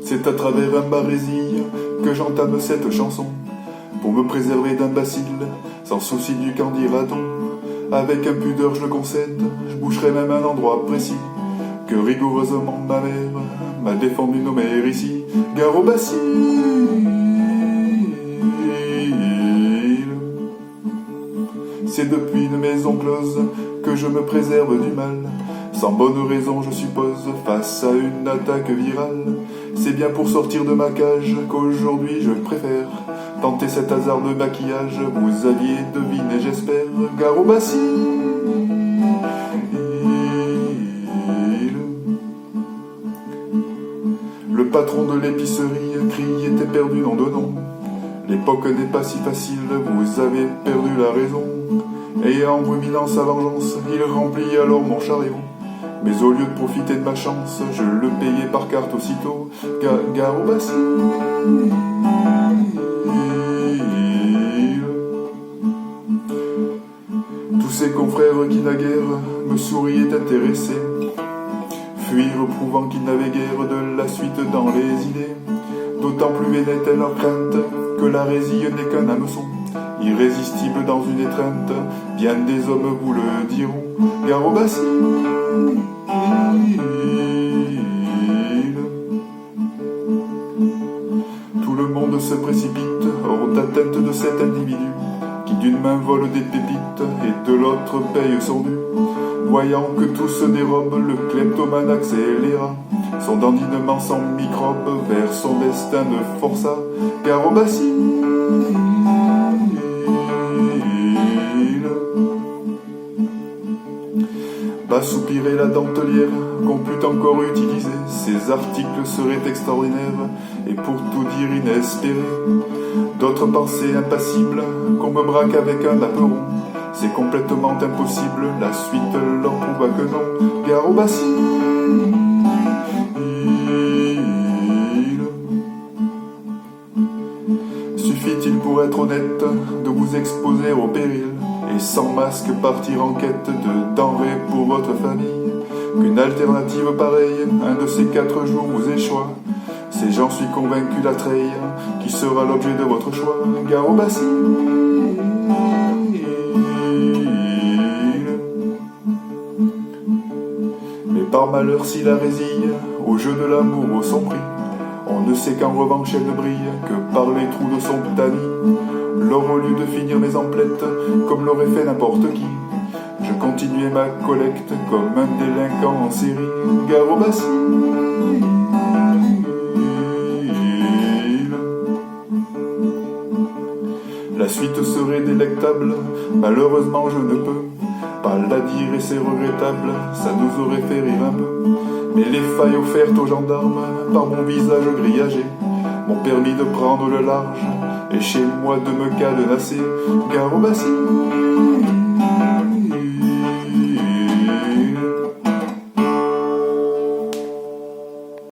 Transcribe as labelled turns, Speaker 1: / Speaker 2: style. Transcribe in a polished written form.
Speaker 1: C'est à travers un barésil que j'entame cette chanson, pour me préserver d'un bacille, sans souci du qu'en dira-t-on. Avec impudeur je le concède, je boucherai même un endroit précis, que rigoureusement ma mère m'a défendu nommer ici. Gare au bacille. C'est depuis une maison close que je me préserve du mal, sans bonne raison je suppose, face à une attaque virale. C'est bien pour sortir de ma cage qu'aujourd'hui je préfère tenter cet hasard de maquillage. Vous aviez deviné j'espère. Gare au bacille. Le patron de l'épicerie criait était perdu nom de nom. L'époque n'est pas si facile, vous avez perdu la raison. Et en ruminant sa vengeance, il remplit alors mon chariot. Mais au lieu de profiter de ma chance, je le payais par carte aussitôt. Gare au bacille. Tous ces confrères qui naguère me souriaient intéressés, fuirent prouvant qu'ils n'avaient guère de la suite dans les idées. D'autant plus était leur crainte que la résille n'est qu'un hameçon, irrésistible dans une étreinte. Bien des hommes vous le diront. Gare au bacille. Tout le monde se précipite hors d'atteinte de cet individu, qui d'une main vole des pépites et de l'autre paye son dû. Voyant que tout se dérobe, le kleptomane accéléra son dandinement sans microbe vers son destin de forçat. Gare au bacille. Va soupirer la dentelière qu'on put encore utiliser. Ces articles seraient extraordinaires et pour tout dire inespérés. D'autres pensaient impassibles qu'on me braque avec un apéron. C'est complètement impossible, la suite leur prouva que non. Gare au bacille. Suffit-il pour être honnête de vous exposer au péril et sans masque partir en quête de denrées pour votre famille, qu'une alternative pareille, un de ces 4 jours vous échoua. C'est j'en suis convaincu la treille qui sera l'objet de votre choix. Gare au bacille. Mais par malheur si la résille au jeu de l'amour au son prix, on ne sait qu'en revanche elle ne brille que par les trous de son tamis. Lors au lieu de finir mes emplettes comme l'aurait fait n'importe qui, je continuais ma collecte comme un délinquant en série. Gare au bacille. La suite serait délectable, malheureusement je ne peux pas la dire et c'est regrettable, ça nous aurait fait rire un peu. Mais les failles offertes aux gendarmes par mon visage grillagé m'ont permis de prendre le large et chez moi de me cadenasser. Gare au bacille.